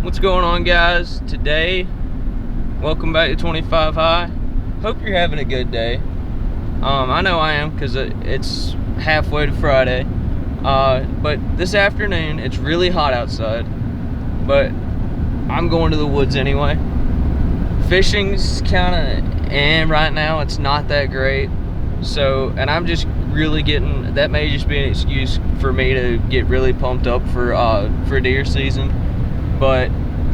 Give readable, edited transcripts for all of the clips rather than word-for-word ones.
What's going on, guys? Today, welcome back to 25 High. Hope you're having a good day. I know I am because it's halfway to Friday. But this afternoon, it's really hot outside. But I'm going to the woods anyway. Fishing's kind of right now. It's not that great. So, and I'm just really getting, that may just be an excuse for me to get really pumped up for deer season. But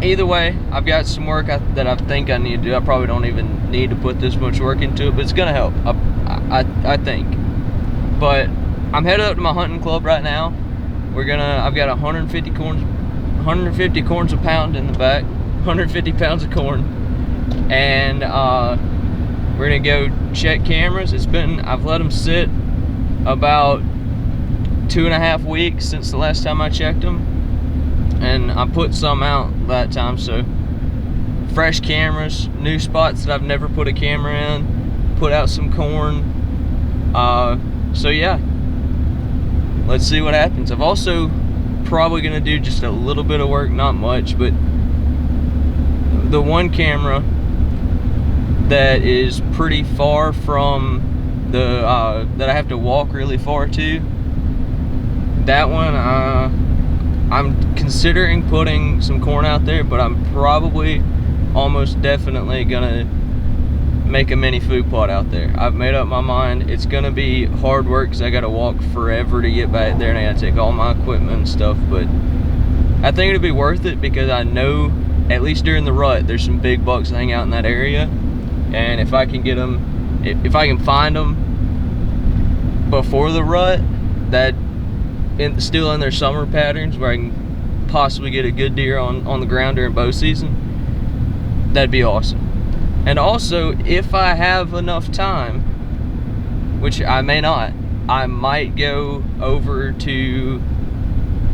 either way, I've got some work that I think I need to do. I probably don't even need to put this much work into it, but it's gonna help, I think. But I'm headed up to my hunting club right now. I've got 150 corns a pound in the back, 150 pounds of corn, and we're gonna go check cameras. I've let them sit about 2.5 weeks since the last time I checked them. And I put some out that time, so fresh cameras, new spots that I've never put a camera in, put out some corn. So yeah, let's see what happens. I've also probably gonna do just a little bit of work, not much, but the one camera that is pretty far from the that I have to walk really far to, that one I'm considering putting some corn out there, but I'm probably almost definitely gonna make a mini food plot out there. I've made up my mind. It's gonna be hard work because I gotta walk forever to get back there and I gotta take all my equipment and stuff, but I think it'll be worth it because I know at least during the rut there's some big bucks that hang out in that area, and if I can get them, if I can find them before the rut, that still in their summer patterns where I can possibly get a good deer on the ground during bow season, that'd be awesome. And also, if I have enough time, which I may not, I might go over to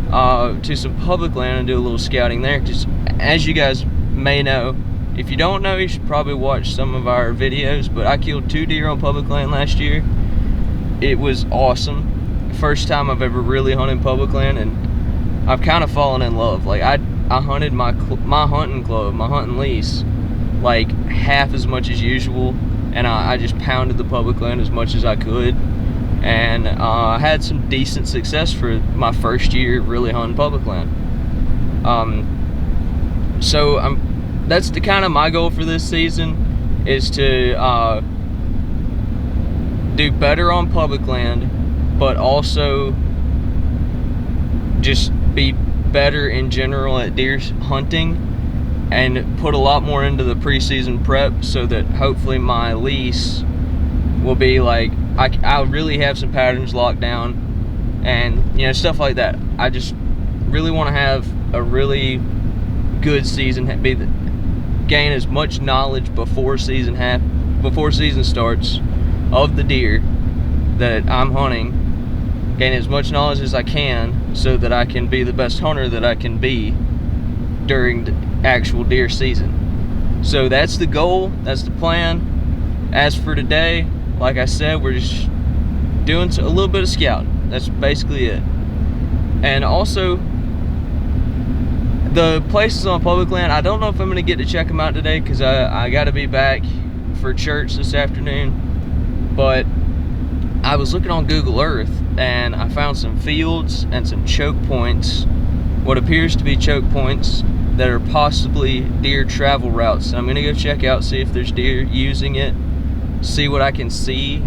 some public land and do a little scouting there. Just as you guys may know, if you don't know, you should probably watch some of our videos, but I killed 2 deer on public land last year. It was awesome. First time I've ever really hunted public land, and I've kind of fallen in love. Like I hunted my hunting club, my hunting lease, like half as much as usual, and I just pounded the public land as much as I could, and I had some decent success for my first year really hunting public land. So that's the kind of my goal for this season, is to do better on public land, but also just be better in general at deer hunting and put a lot more into the preseason prep, so that hopefully my lease will be like, I really have some patterns locked down and stuff like that. I just really want to have a really good season, gain as much knowledge before season starts of the deer that I'm hunting, gain as much knowledge as I can so that I can be the best hunter that I can be during the actual deer season. So that's the goal, that's the plan. As for today, like I said, we're just doing a little bit of scouting. That's basically it. And also, the places on public land, I don't know if I'm going to get to check them out today because I got to be back for church this afternoon, but I was looking on Google Earth and I found some fields and some choke points, what appears to be choke points that are possibly deer travel routes. So I'm gonna go check out, see if there's deer using it, see what I can see,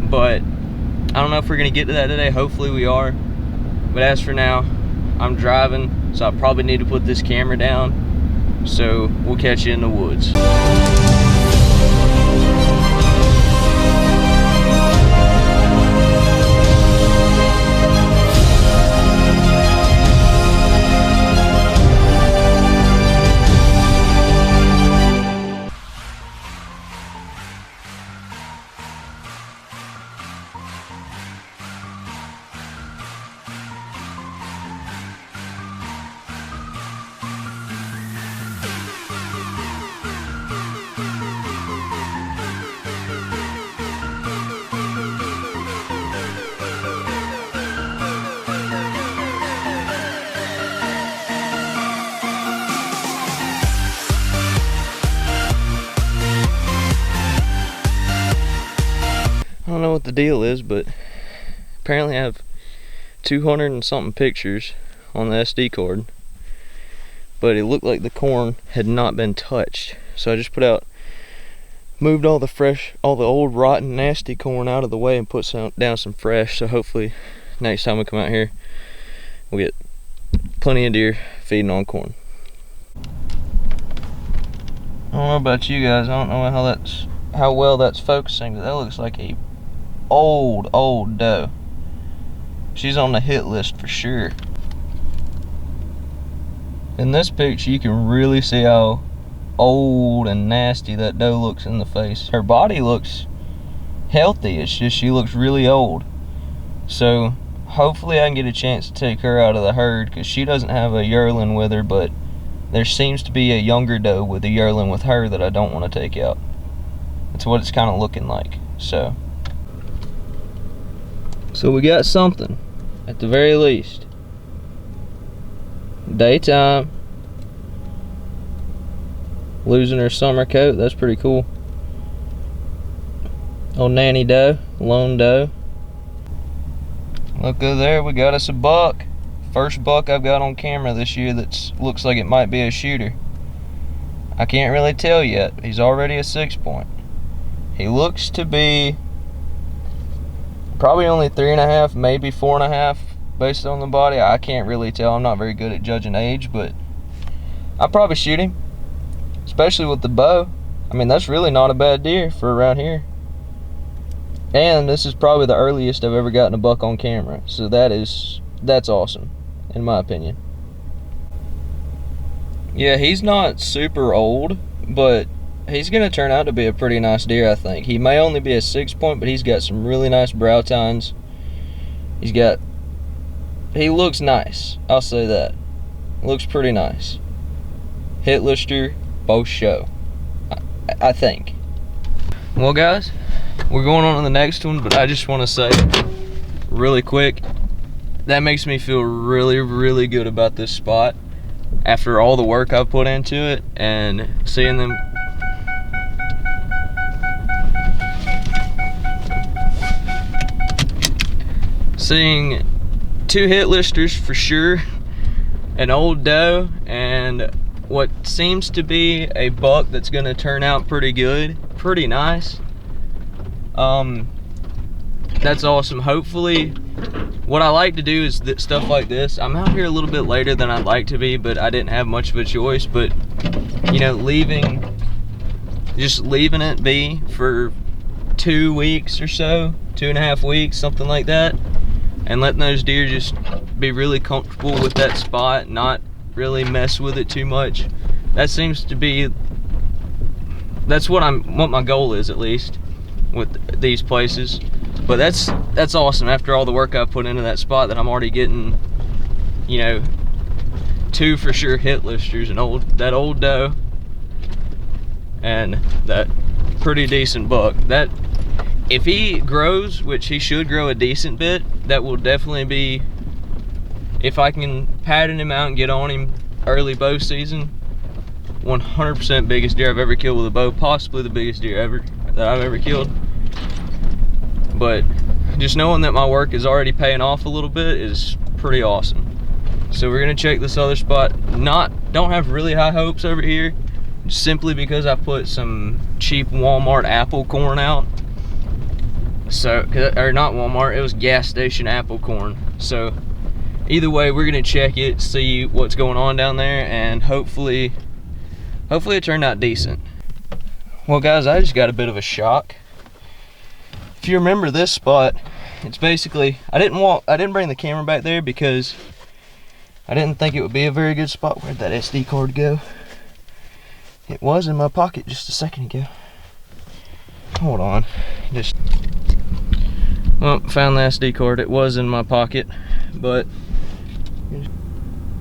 but I don't know if we're gonna get to that today. Hopefully we are, but as for now, I'm driving, so I probably need to put this camera down, so we'll catch you in the woods. what the deal is, but apparently I have 200 and something pictures on the SD card, but it looked like the corn had not been touched. So I just moved all the old rotten nasty corn out of the way and put down some fresh. So hopefully next time we come out here we'll get plenty of deer feeding on corn. I don't know about you guys, I don't know how well that's focusing, but that looks like a old doe. She's on the hit list for sure. In this picture you can really see how old and nasty that doe looks in the face. Her body looks healthy, it's just she looks really old. So hopefully I can get a chance to take her out of the herd, because she doesn't have a yearling with her, but there seems to be a younger doe with a yearling with her that I don't want to take out. That's what it's kind of looking like. So we got something, at the very least. Daytime. Losing her summer coat, that's pretty cool. Old nanny doe, lone doe. Look over there, we got us a buck. First buck I've got on camera this year that looks like it might be a shooter. I can't really tell yet. He's already a 6-point. He looks to be probably only 3.5, maybe 4.5 based on the body. I can't really tell. I'm not very good at judging age, but I'll probably shoot him, especially with the bow. I mean, that's really not a bad deer for around here. And this is probably the earliest I've ever gotten a buck on camera, so that's awesome, in my opinion. Yeah, he's not super old, but he's gonna turn out to be a pretty nice deer, I think. He may only be a 6-point, but he's got some really nice brow tines. He looks nice, I'll say that. Looks pretty nice. Hit lister, both show, I think. Well guys, we're going on to the next one, but I just want to say really quick, that makes me feel really good about this spot after all the work I've put into it, and seeing them seeing 2 hit listers for sure, an old doe, and what seems to be a buck that's gonna turn out pretty good, pretty nice. That's awesome. Hopefully, what I like to do is stuff like this. I'm out here a little bit later than I'd like to be, but I didn't have much of a choice. But you know, just leaving it be for 2 weeks or so, 2.5 weeks, something like that, and letting those deer just be really comfortable with that spot, not really mess with it too much. That seems to be, that's what my goal is, at least with these places. But that's awesome after all the work I've put into that spot, that I'm already getting, you know, 2 for sure hit listers, that old doe and that pretty decent buck. That if he grows, which he should grow a decent bit, that will definitely be, if I can pattern him out and get on him early bow season, 100% biggest deer I've ever killed with a bow, possibly the biggest deer that I've ever killed. But just knowing that my work is already paying off a little bit is pretty awesome. So we're gonna check this other spot. Don't have really high hopes over here, simply because I put some cheap Walmart apple corn out. So, or not Walmart, it was gas station apple corn. So either way, we're gonna check it, see what's going on down there, and hopefully it turned out decent. Well guys, I just got a bit of a shock. If you remember this spot, it's basically, I didn't bring the camera back there because I didn't think it would be a very good spot. Where'd that SD card go? It was in my pocket just a second ago. Hold on, found the SD card. It was in my pocket, but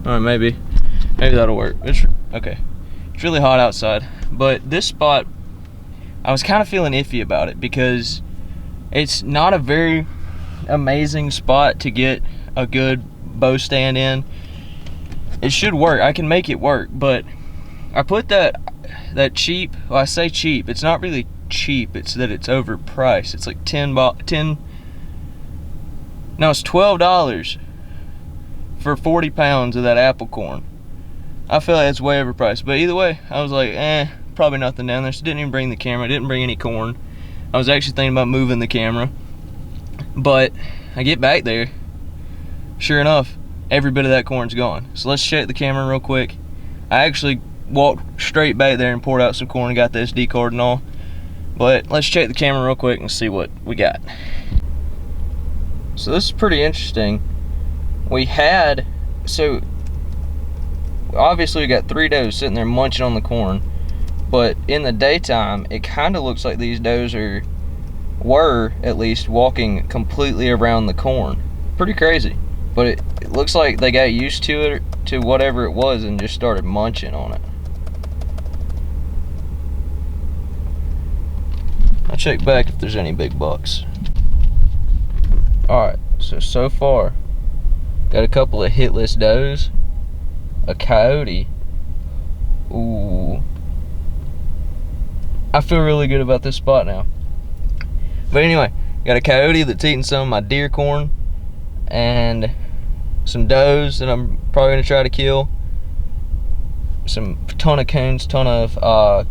all right, maybe that'll work. It's okay. It's really hot outside, but this spot, I was kind of feeling iffy about it because it's not a very amazing spot to get a good bow stand in. It should work. I can make it work, but I put that cheap, well, I say cheap, it's not really cheap, it's that it's overpriced. It's like no, it's $12 for 40 pounds of that apple corn. I feel like it's way overpriced, but either way, I was like, probably nothing down there. So didn't even bring the camera, didn't bring any corn. I was actually thinking about moving the camera, but I get back there, sure enough, every bit of that corn's gone. So let's check the camera real quick. I actually walked straight back there and poured out some corn and got the SD card and all, but let's check the camera real quick and see what we got. So this is pretty interesting. So obviously we got 3 does sitting there munching on the corn, but in the daytime it kind of looks like these does were at least walking completely around the corn. Pretty crazy, but it looks like they got used to it, to whatever it was, and just started munching on it. I'll check back if there's any big bucks. Alright, so far got a couple of hitless does, a coyote. Ooh, I feel really good about this spot now. But anyway, got a coyote that's eating some of my deer corn, and some does that I'm probably gonna try to kill. Ton of coons, ton of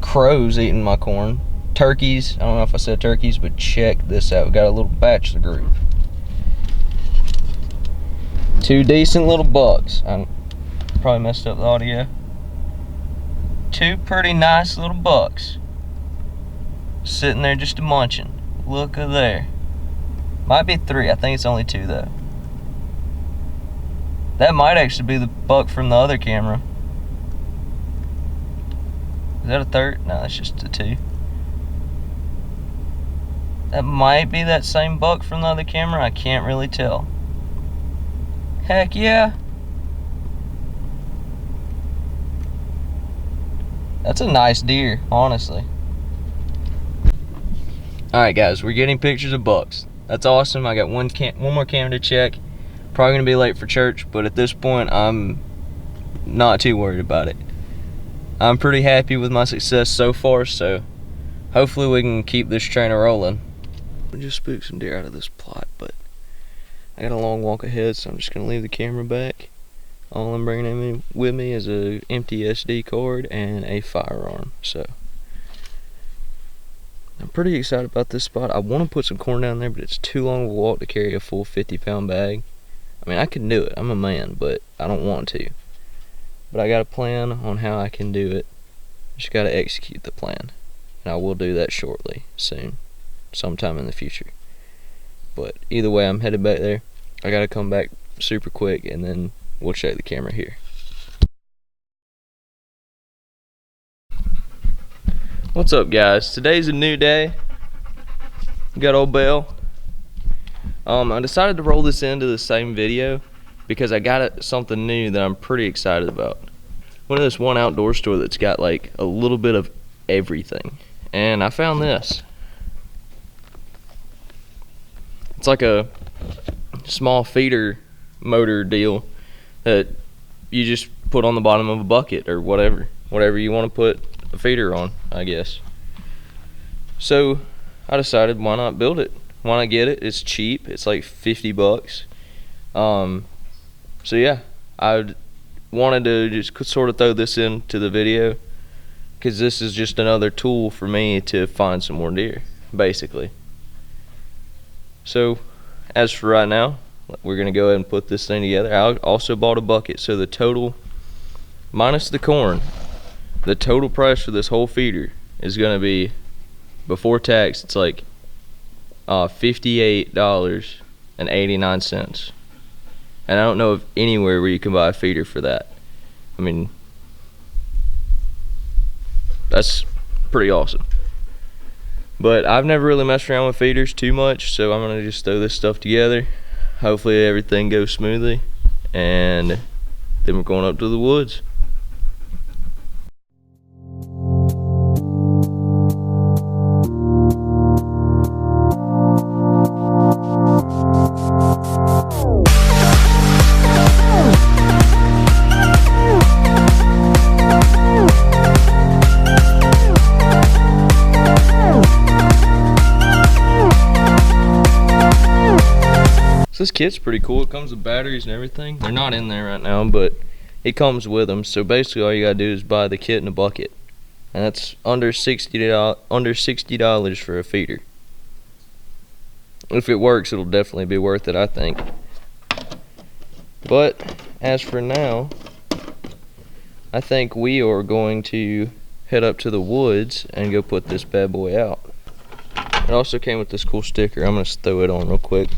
crows eating my corn. Turkeys, I don't know if I said turkeys, but check this out. We got a little bachelor group. 2 decent little bucks. I probably messed up the audio. 2 pretty nice little bucks sitting there just munching. Look at there. Might be 3. I think it's only 2 though. That might actually be the buck from the other camera. Is that a third? No, that's just a 2. That might be that same buck from the other camera. I can't really tell. Heck yeah. That's a nice deer, honestly. Alright guys, we're getting pictures of bucks. That's awesome. I got one more camera to check. Probably gonna be late for church, but at this point I'm not too worried about it. I'm pretty happy with my success so far, so hopefully we can keep this trainer rolling. We just spooked some deer out of this plot, but I got a long walk ahead, so I'm just gonna leave the camera back. All I'm bringing with me is a empty SD card and a firearm. So I'm pretty excited about this spot. I want to put some corn down there, but it's too long of a walk to carry a full 50-pound bag. I mean, I can do it. I'm a man, but I don't want to. But I got a plan on how I can do it. Just got to execute the plan, and I will do that shortly, soon, sometime in the future. But either way, I'm headed back there. I got to come back super quick, and then we'll check the camera here. What's up guys? Today's a new day. Got old Bell. I decided to roll this into the same video because I got something new that I'm pretty excited about. Went to this one outdoor store that's got like a little bit of everything, and I found this. It's like a small feeder motor deal that you just put on the bottom of a bucket or whatever you want to put a feeder on, I guess. So I decided, why not build it? Why not get it? It's cheap. It's like 50 bucks. So yeah, I wanted to just sort of throw this into the video because this is just another tool for me to find some more deer, basically. So as for right now, we're gonna go ahead and put this thing together. I also bought a bucket, so the total, minus the corn, the total price for this whole feeder is gonna be, before tax, it's like $58.89. And I don't know of anywhere where you can buy a feeder for that. I mean, that's pretty awesome. But I've never really messed around with feeders too much, so I'm gonna just throw this stuff together. Hopefully everything goes smoothly, and then we're going up to the woods. This kit's pretty cool. It comes with batteries and everything. They're not in there right now, but it comes with them. So basically all you gotta do is buy the kit and a bucket. And that's under $60 for a feeder. If it works, it'll definitely be worth it, I think. But as for now, I think we are going to head up to the woods and go put this bad boy out. It also came with this cool sticker. I'm gonna throw it on real quick.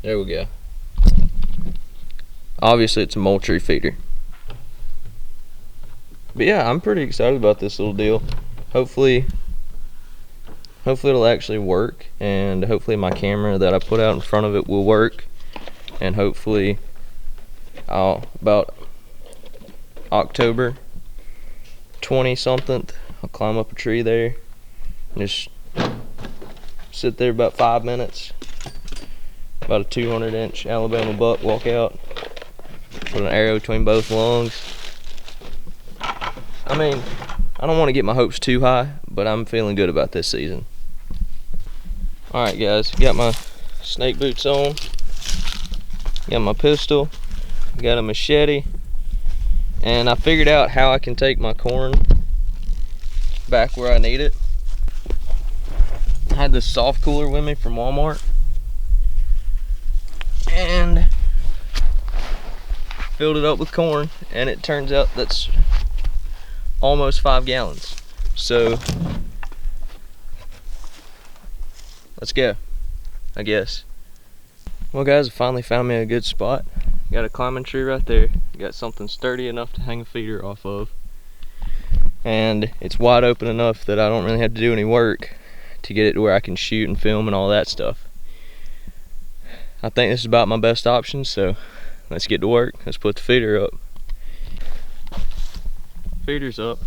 There we go. Obviously it's a Moultrie feeder. But yeah, I'm pretty excited about this little deal. Hopefully it'll actually work, and hopefully my camera that I put out in front of it will work, and hopefully about October 20 something, I'll climb up a tree there and just sit there about 5 minutes. About a 200-inch Alabama buck, walk out, put an arrow between both lungs. I mean, I don't want to get my hopes too high, but I'm feeling good about this season. Alright guys, got my snake boots on, got my pistol, got a machete, and I figured out how I can take my corn back where I need it. I had this soft cooler with me from Walmart, and filled it up with corn, and it turns out that's almost 5 gallons. So let's go, I guess. Well guys, I finally found me a good spot. Got a climbing tree right there. Got something sturdy enough to hang a feeder off of. And it's wide open enough that I don't really have to do any work to get it to where I can shoot and film and all that stuff. I think this is about my best option, so let's get to work. Let's put the feeder up. Feeder's up.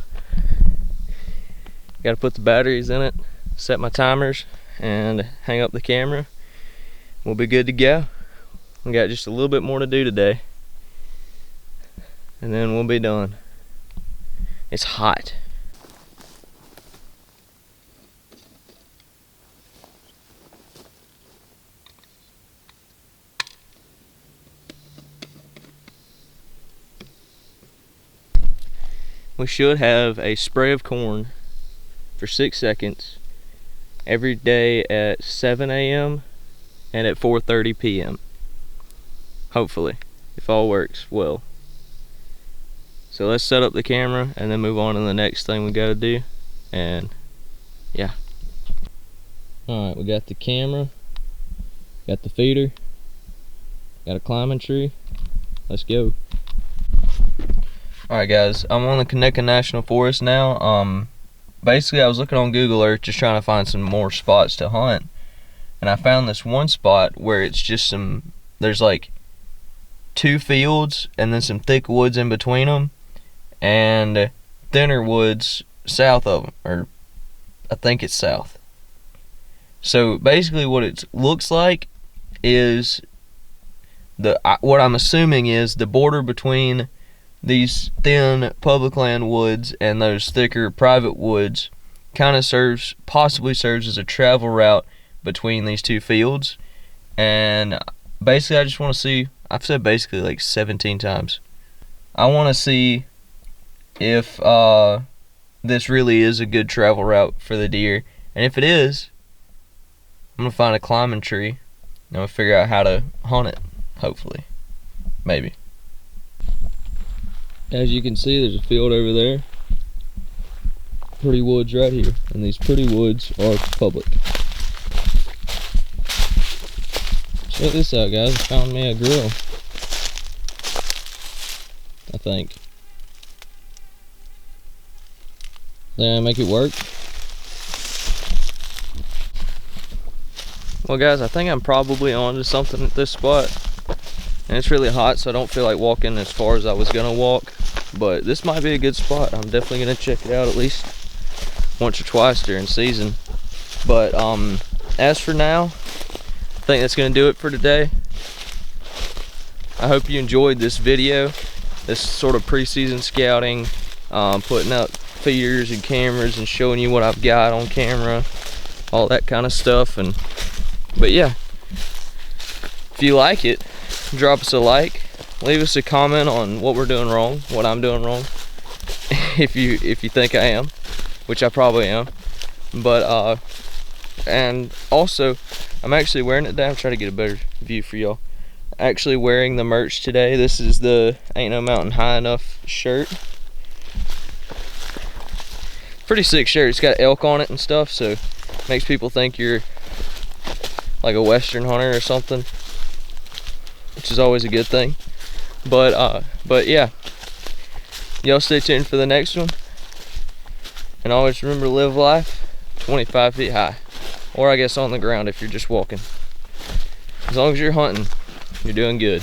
Got to put the batteries in it, set my timers, and hang up the camera. We'll be good to go. We got just a little bit more to do today, and then we'll be done. It's hot. We should have a spray of corn for 6 seconds every day at 7 a.m. and at 4:30 p.m. Hopefully, if all works well. So let's set up the camera and then move on to the next thing we gotta do. And yeah. Alright, we got the camera, got the feeder, got a climbing tree. Let's go. Alright guys, I'm on the Connecticut National Forest now. Basically I was looking on Google Earth just trying to find some more spots to hunt. And I found this one spot where it's just there's like 2 fields and then some thick woods in between them, and thinner woods south of them, or I think it's south. So basically what it looks like is what I'm assuming is the border between these thin public land woods and those thicker private woods kind of possibly serves as a travel route between these 2 fields. And basically I just want to see, I've said basically like 17 times, I want to see if this really is a good travel route for the deer. And if it is, I'm gonna find a climbing tree and I'm gonna figure out how to hunt it, hopefully, maybe. As you can see, there's a field over there, pretty woods right here, and these pretty woods are public. Check this out guys, I found me a grill, I think. Think I make it work? Well guys, I think I'm probably onto something at this spot. And it's really hot, so I don't feel like walking as far as I was gonna walk. But this might be a good spot. I'm definitely gonna check it out at least once or twice during season. But as for now, I think that's gonna do it for today. I hope you enjoyed this video, this sort of preseason scouting, putting out feeders and cameras and showing you what I've got on camera, all that kind of stuff. And but yeah, if you like it, drop us a like, leave us a comment on what we're doing wrong, what I'm doing wrong, if you think I am, which I probably am. But and also, I'm actually wearing it today. I'm trying to get a better view for y'all. Actually wearing the merch today. This is the Ain't No Mountain High Enough shirt. Pretty sick shirt. It's got elk on it and stuff, so makes people think you're like a Western hunter or something, which is always a good thing. But yeah, y'all stay tuned for the next one, and always remember to live life 25 feet high, or I guess on the ground if you're just walking. As long as you're hunting, you're doing good.